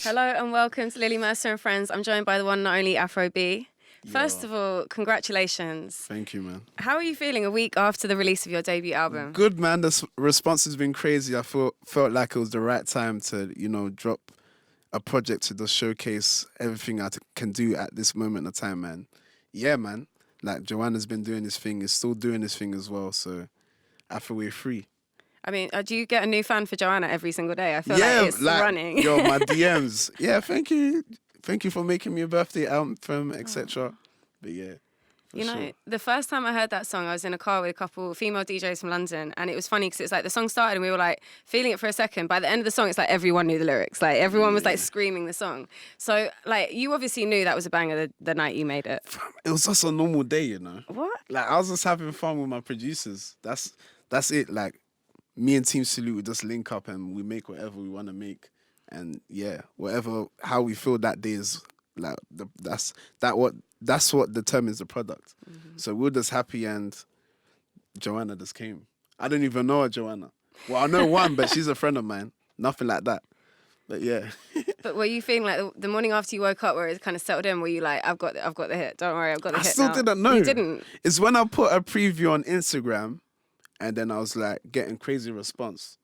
Hello and welcome to Lily Mercer and Friends. I'm joined by the one and only Afro B. First of all, congratulations. Thank you, man. How are you feeling a week after the release of your debut album? Good, man. The response has been crazy. I felt like it was the right time to, drop a project to just showcase everything I can do at this moment of time, man. Yeah, man. Like, Joanna's been doing this thing, is still doing this thing as well, so Afro Wave free. I mean, do you get a new fan for Joanna every single day? I feel like it's running. Yo, my DMs. Yeah, thank you. Thank you for making me a birthday anthem, etc. But yeah. You know, the first time I heard that song, I was in a car with a couple female DJs from London, and it was funny because it's like the song started and we were like feeling it for a second. By the end of the song, it's like everyone knew the lyrics. Like everyone was like screaming the song. So like you obviously knew that was a banger the night you made it. It was just a normal day, you know. What? Like I was just having fun with my producers. That's it. Like me and Team Salute would just link up and we make whatever we want to make. And yeah, how we feel that day is like that's what determines the product. Mm-hmm. So we were just happy and Joanna just came. I don't even know her, Joanna. Well, I know one, but she's a friend of mine. Nothing like that. But yeah. But were you feeling like the morning after you woke up where it kind of settled in, were you like, I've got the hit, don't worry, I've got the hit I still didn't know. You didn't? It's when I put a preview on Instagram and then I was like getting crazy response.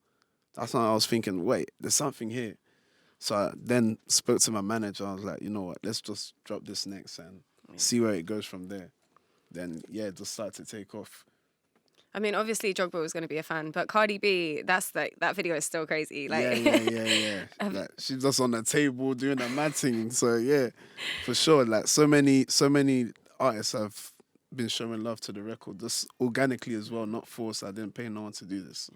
That's when I was thinking, wait, there's something here. So I then spoke to my manager. I was like, you know what, let's just drop this next and see where it goes from there. Then, yeah, it just started to take off. I mean, obviously, Drogba was going to be a fan, but Cardi B, that video is still crazy. Like, yeah. Like, she's just on the table doing that mad thing. So, yeah, for sure. Like, so many artists have been showing love to the record, just organically as well, not forced. I didn't pay no one to do this.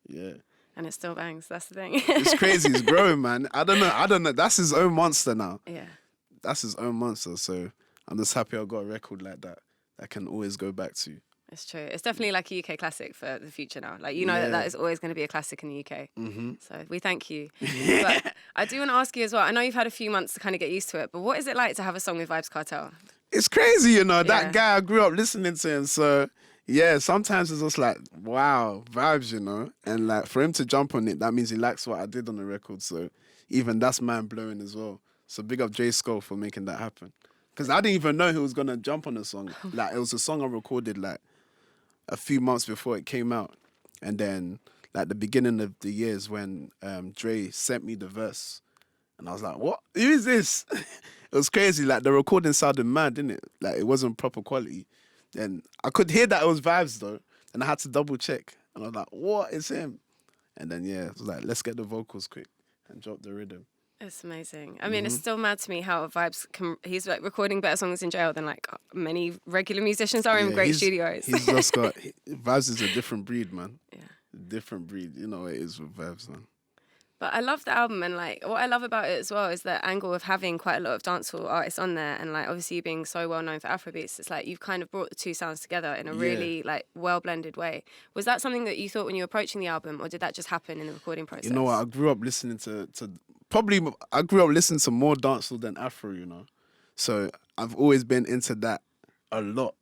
Yeah. And it still bangs. That's the thing. It's crazy. It's growing, man. I don't know. That's his own monster now. Yeah. That's his own monster. So I'm just happy I got a record like that I can always go back to. It's true. It's definitely like a UK classic for the future now. Like, you know that is always going to be a classic in the UK. Mm-hmm. So we thank you. But I do want to ask you as well, I know you've had a few months to kind of get used to it, but what is it like to have a song with Vybz Kartel? It's crazy, you know. That guy, I grew up listening to him. So, yeah, sometimes it's just like, wow, vibes, you know. And like for him to jump on it, that means he likes what I did on the record. So even that's mind-blowing as well. So big up J Skull for making that happen. Because I didn't even know he was going to jump on the song. Like, it was a song I recorded, like, a few months before it came out. And then, like, the beginning of the years when Dre sent me the verse. And I was like, what? Who is this? It was crazy. Like, the recording sounded mad, didn't it? Like, it wasn't proper quality. And I could hear that it was Vybz, though. And I had to double check. And I was like, what? It's him. And then, yeah, it was like, let's get the vocals quick and drop the rhythm. It's amazing. I mean, it's still mad to me how he's like recording better songs in jail than like many regular musicians are in great studios. He's just got, Vybz is a different breed, man. Yeah. Different breed. You know what it is with Vybz, man. But I love the album, and like what I love about it as well is the angle of having quite a lot of dancehall artists on there, and like obviously you being so well known for Afrobeats, it's like you've kind of brought the two sounds together in a really like well blended way. Was that something that you thought when you were approaching the album, or did that just happen in the recording process? You know what? I grew up listening to I grew up listening to more dancehall than Afro, you know. So I've always been into that a lot,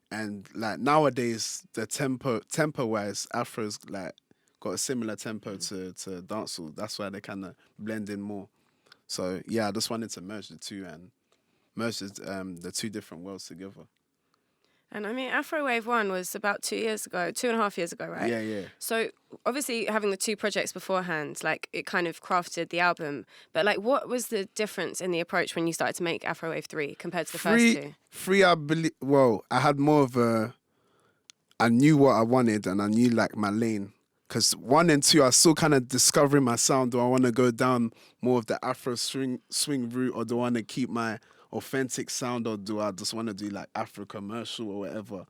and like nowadays the tempo wise, Afro's like got a similar tempo to dancehall. That's why they kind of blend in more. So yeah, I just wanted to merge the two and merge the two different worlds together. And I mean, Afro Wave 1 was about 2.5 years ago, right? Yeah. So obviously having the two projects beforehand, like it kind of crafted the album. But like, what was the difference in the approach when you started to make Afro Wave 3 compared to the first two? Three, I believe. Well, I had more of I knew what I wanted and I knew like my lane. Because 1 and 2, I was still kind of discovering my sound. Do I want to go down more of the Afro swing route, or do I want to keep my authentic sound, or do I just want to do like Afro commercial or whatever?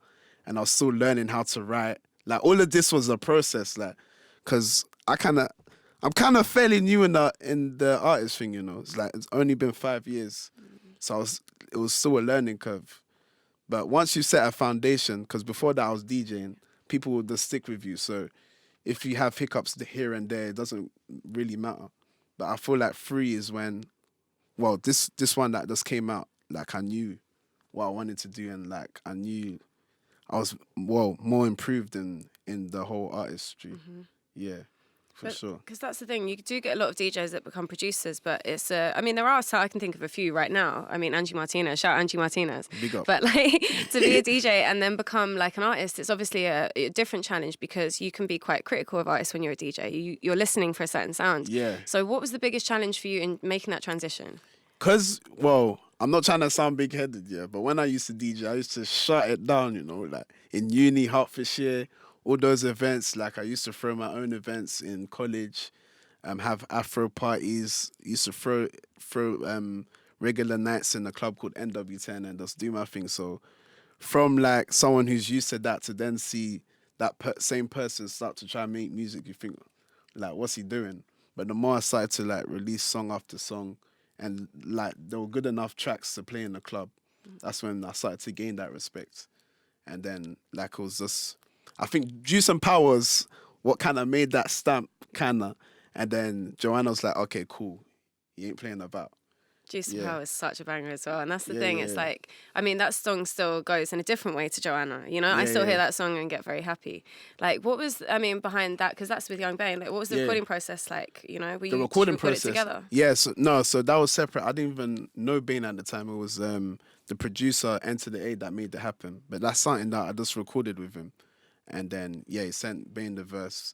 And I was still learning how to write. Like all of this was a process, like, because I'm kind of fairly new in the artist thing, you know. It's like it's only been 5 years, so it was still a learning curve. But once you set a foundation, because before that I was DJing, people would just stick with you. So if you have hiccups here and there, it doesn't really matter. But I feel like 3 is when, well, this one that just came out, like I knew what I wanted to do, and like I knew I was more improved in the whole artistry. Mm-hmm. Yeah. for sure. Because that's the thing, you do get a lot of DJs that become producers, but it's I mean, there are, so I can think of a few right now. I mean, Angie Martinez, shout out Angie Martinez. Big up. But like to be a DJ and then become like an artist, it's obviously a different challenge because you can be quite critical of artists when you're a DJ. You're listening for a certain sound. Yeah. So what was the biggest challenge for you in making that transition? Because, well, I'm not trying to sound big-headed, yeah, but when I used to DJ, I used to shut it down, you know, like in uni, Hertfordshire, all those events. Like I used to throw my own events in college, have Afro parties, used to throw regular nights in a club called NW10 and just do my thing. So from like someone who's used to that to then see that same person start to try and make music, you think, like, what's he doing? But the more I started to like release song after song, and like there were good enough tracks to play in the club, that's when I started to gain that respect. And then like it was just, I think Juice and Power was what kind of made that stamp, kind of. And then Joanna was like, okay, cool, you ain't playing about. Juice and Power is such a banger as well. And that's the Yeah, thing. yeah, It's yeah. like, I mean, that song still goes in a different way to Joanna. You know, I still hear that song and get very happy. Like, what was, I mean, behind that? Because that's with Young Bane. Like, what was the recording process like? You know, were you recording record process it together? Yeah, so that was separate. I didn't even know Bane at the time. It was the producer Enter the A that made it happen. But that's something that I just recorded with him. And then, yeah, he sent Bane the verse.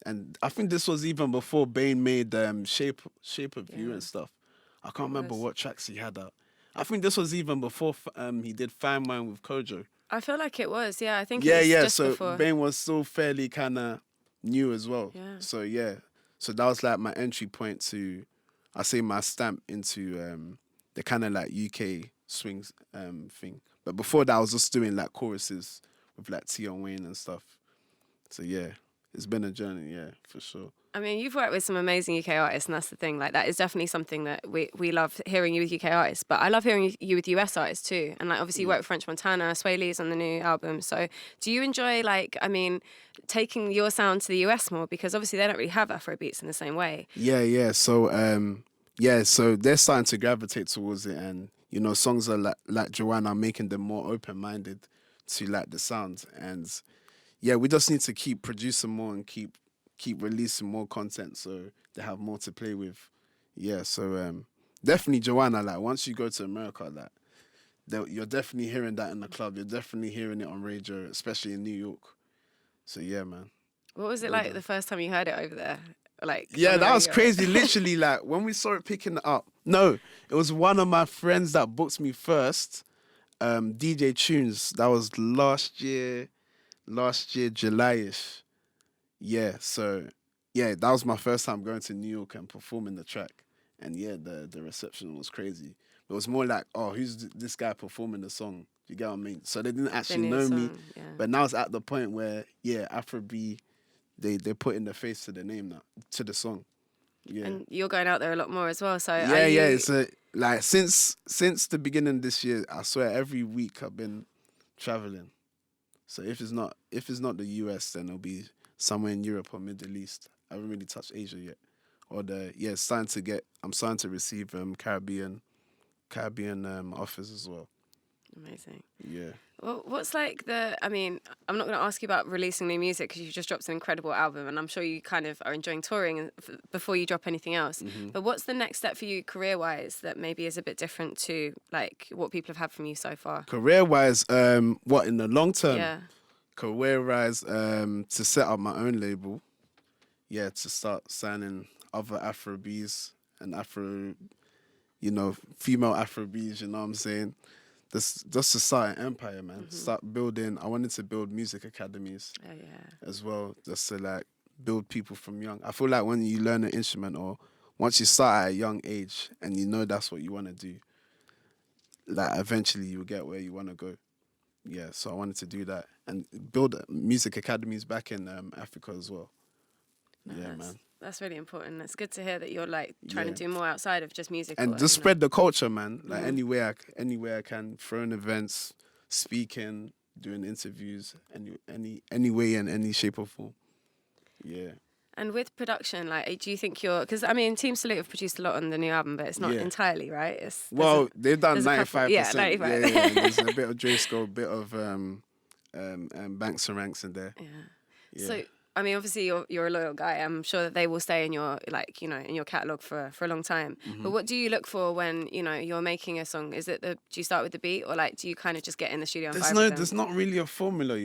And I think this was even before Bane made Shape of You and stuff. I can't remember what tracks he had out. I think this was even before he did Fine Wine with Kojo. I feel like it was, I think it was just so before. Bane was still fairly kind of new as well. Yeah. So, yeah. So that was like my entry point to, I say my stamp into the kind of like UK swings thing. But before that, I was just doing like choruses with like Tion Wayne and stuff. So, yeah. It's been a journey, yeah, for sure. I mean, you've worked with some amazing UK artists, and that's the thing. Like, that is definitely something that we love hearing you with UK artists. But I love hearing you with US artists too. And like, obviously, you work with French Montana, Sway Lee's on the new album. So, do you enjoy like, I mean, taking your sound to the US more because obviously they don't really have Afrobeats in the same way. Yeah. So, so they're starting to gravitate towards it, and you know, songs are like Joanna, making them more open-minded to like the sound. And yeah, we just need to keep producing more and keep releasing more content so they have more to play with. Yeah, so definitely Joanna, like once you go to America, like you're definitely hearing that in the club. You're definitely hearing it on radio, especially in New York. So yeah, man. What was it like the first time you heard it over there? Like, yeah, that was crazy. Literally, like when we saw it picking it up. No, it was one of my friends that booked me first. DJ Tunes. That was last year, July-ish. Yeah, so yeah, that was my first time going to New York and performing the track. And yeah, the reception was crazy. It was more like, oh, who's this guy performing the song? You get what I mean? So they didn't actually know me. Yeah. But now it's at the point where, yeah, Afro B, they put in the face to the name now, to the song. Yeah. And you're going out there a lot more as well. So yeah. It's like since the beginning of this year, I swear every week I've been traveling. So if it's not the US, then it'll be somewhere in Europe or Middle East. I haven't really touched Asia yet. Or I'm starting to receive Caribbean offers as well. Amazing. Yeah. Well, what's like I mean, I'm not going to ask you about releasing new music because you just dropped an incredible album and I'm sure you kind of are enjoying touring before you drop anything else. Mm-hmm. But what's the next step for you career-wise that maybe is a bit different to like what people have had from you so far? Career-wise, what in the long term? Yeah. Career-wise, to set up my own label. Yeah, to start signing other Afro Bs and female Afro Bs, you know what I'm saying? Just to start an empire, man. Mm-hmm. Start building. I wanted to build music academies as well, just to like build people from young. I feel like when you learn an instrument or once you start at a young age and you know that's what you want to do, like eventually you'll get where you want to go. Yeah, so I wanted to do that and build music academies back in Africa as well. Yeah, man. That's really important. It's good to hear that you're like trying to do more outside of just music. And just spread the culture, man. Like anywhere I can, throwing events, speaking, doing interviews, any way in any shape or form. Yeah. And with production, like, do you think because I mean, Team Salute have produced a lot on the new album, but it's not entirely, right? They've done 95%. Yeah, 95. Yeah. There's a bit of Dre Skull, a bit of Banks and Ranks in there. Yeah. So I mean, obviously you're a loyal guy. I'm sure that they will stay in your in your catalog for a long time. Mm-hmm. But what do you look for when you're making a song? Is it do you start with the beat, or like do you kind of just get in the studio and vibe with them? There's not really a formula,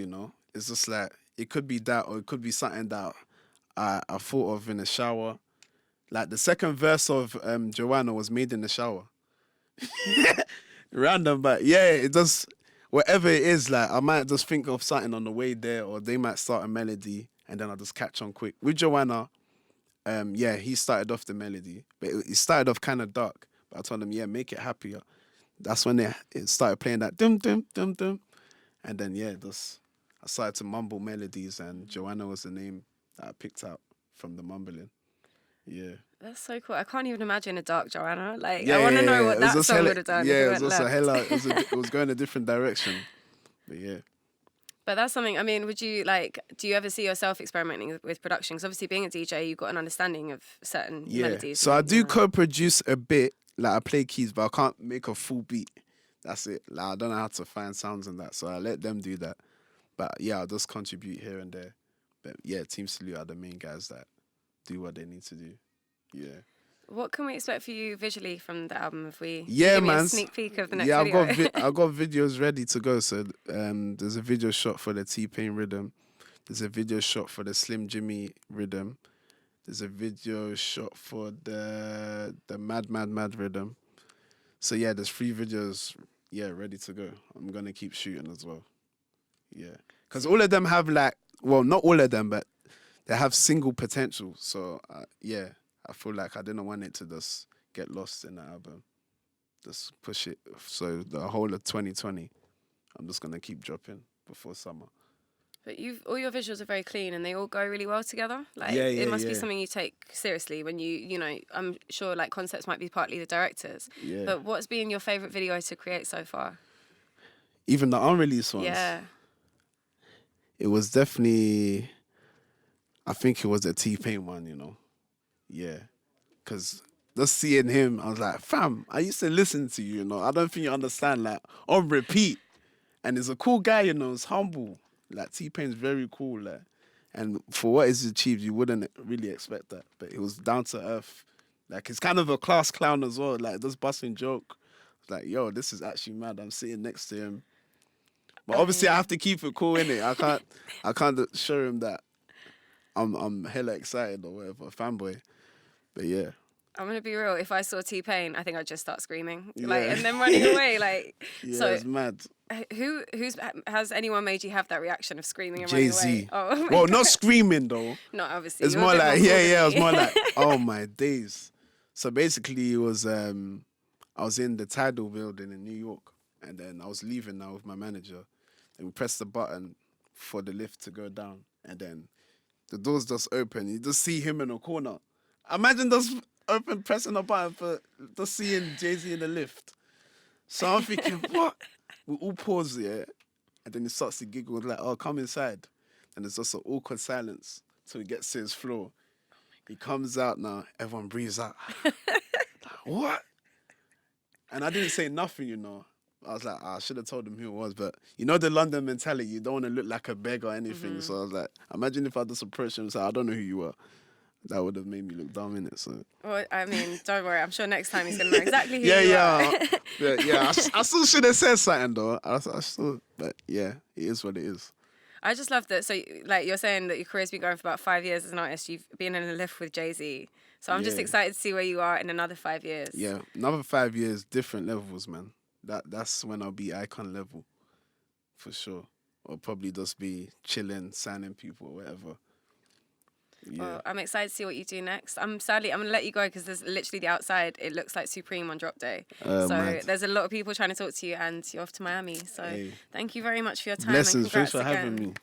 It's just like it could be that, or it could be something that I thought of in the shower. Like the second verse of Joanna was made in the shower. Random, but yeah, it does. Whatever it is, like I might just think of something on the way there, or they might start a melody, and then I'll just catch on quick. With Joanna, he started off the melody, but it started off kind of dark. But I told him, yeah, make it happier. That's when it started playing that dum dum dum dum, and then I started to mumble melodies, and Joanna was the name that I picked out from the mumbling. Yeah. That's so cool. I can't even imagine a dark Joanna. Like, I want to know what that song would have done. Yeah, if it was also left. it was going a different direction. But yeah. But that's something, I mean, do you ever see yourself experimenting with production? Because obviously being a DJ, you've got an understanding of certain melodies. So I do co-produce a bit. Like I play keys, but I can't make a full beat. That's it. Like I don't know how to find sounds and that. So I let them do that. But yeah, I'll just contribute here and there. But yeah, Team Salute are the main guys that do what they need to do. Yeah. What can we expect for you visually from the album? If we give me a sneak peek of the next video? I've got videos ready to go. So there's a video shot for the T-Pain rhythm. There's a video shot for the Slim Jimmy rhythm. There's a video shot for the Mad Mad Mad rhythm. So yeah, there's 3 videos ready to go. I'm gonna keep shooting as well. Yeah, because all of them have not all of them, but they have single potential. So I feel like I didn't want it to just get lost in the album. Just push it. So the whole of 2020, I'm just gonna keep dropping before summer. But all your visuals are very clean and they all go really well together. Like it must be something you take seriously when I'm sure like concepts might be partly the directors. Yeah. But what's been your favourite video to create so far? Even the unreleased ones. Yeah. It was definitely, I think it was the T-Pain one, Yeah. Because just seeing him, I was like, fam, I used to listen to you, I don't think you understand, like, on repeat. And he's a cool guy, he's humble. Like, T-Pain's very cool, like. And for what he's achieved, you wouldn't really expect that. But it was down to earth. Like, he's kind of a class clown as well, like, just busting joke. Like, yo, this is actually mad. I'm sitting next to him. But obviously, I have to keep it cool, innit? I can't show him that I'm hella excited or whatever, fanboy. But yeah. I'm gonna be real. If I saw T-Pain, I think I'd just start screaming, and then running away, like. Yeah, so it's mad. Has anyone made you have that reaction of screaming and Jay-Z. running away? Oh, well, not screaming though. No, obviously. It's more like it was more like, oh my days. So basically, it was I was in the Tidal building in New York, and then I was leaving now with my manager, and we pressed the button for the lift to go down, and then the doors just open. You just see him in a corner. Imagine just pressing the button for just seeing Jay-Z in the lift. So I'm thinking, what? We all pause, yeah? And then he starts to giggle, like, oh, come inside. And there's just an awkward silence till he gets to his floor. He comes out now, everyone breathes out. Like, what? And I didn't say nothing, I was like, I should have told him who it was. But the London mentality, you don't want to look like a beggar or anything. Mm-hmm. So I was like, imagine if I just approached him and said, I don't know who you are. That would have made me look dumb, innit? So. Well, I mean, don't worry. I'm sure next time he's going to know exactly who you are. Yeah. I still should have said something, though. But yeah, it is what it is. I just love that. So, like, you're saying that your career's been going for about 5 years as an artist. You've been in a lift with Jay-Z. So I'm just excited to see where you are in another 5 years. Yeah, another 5 years, different levels, man. That's when I'll be icon level, for sure. Or probably just be chilling, signing people, or whatever. Yeah. Well, I'm excited to see what you do next. I'm going to let you go because there's literally the outside. It looks like Supreme on drop day. There's a lot of people trying to talk to you and you're off to Miami. So Thank you very much for your time. Blessings. And congrats Thanks for again. having me.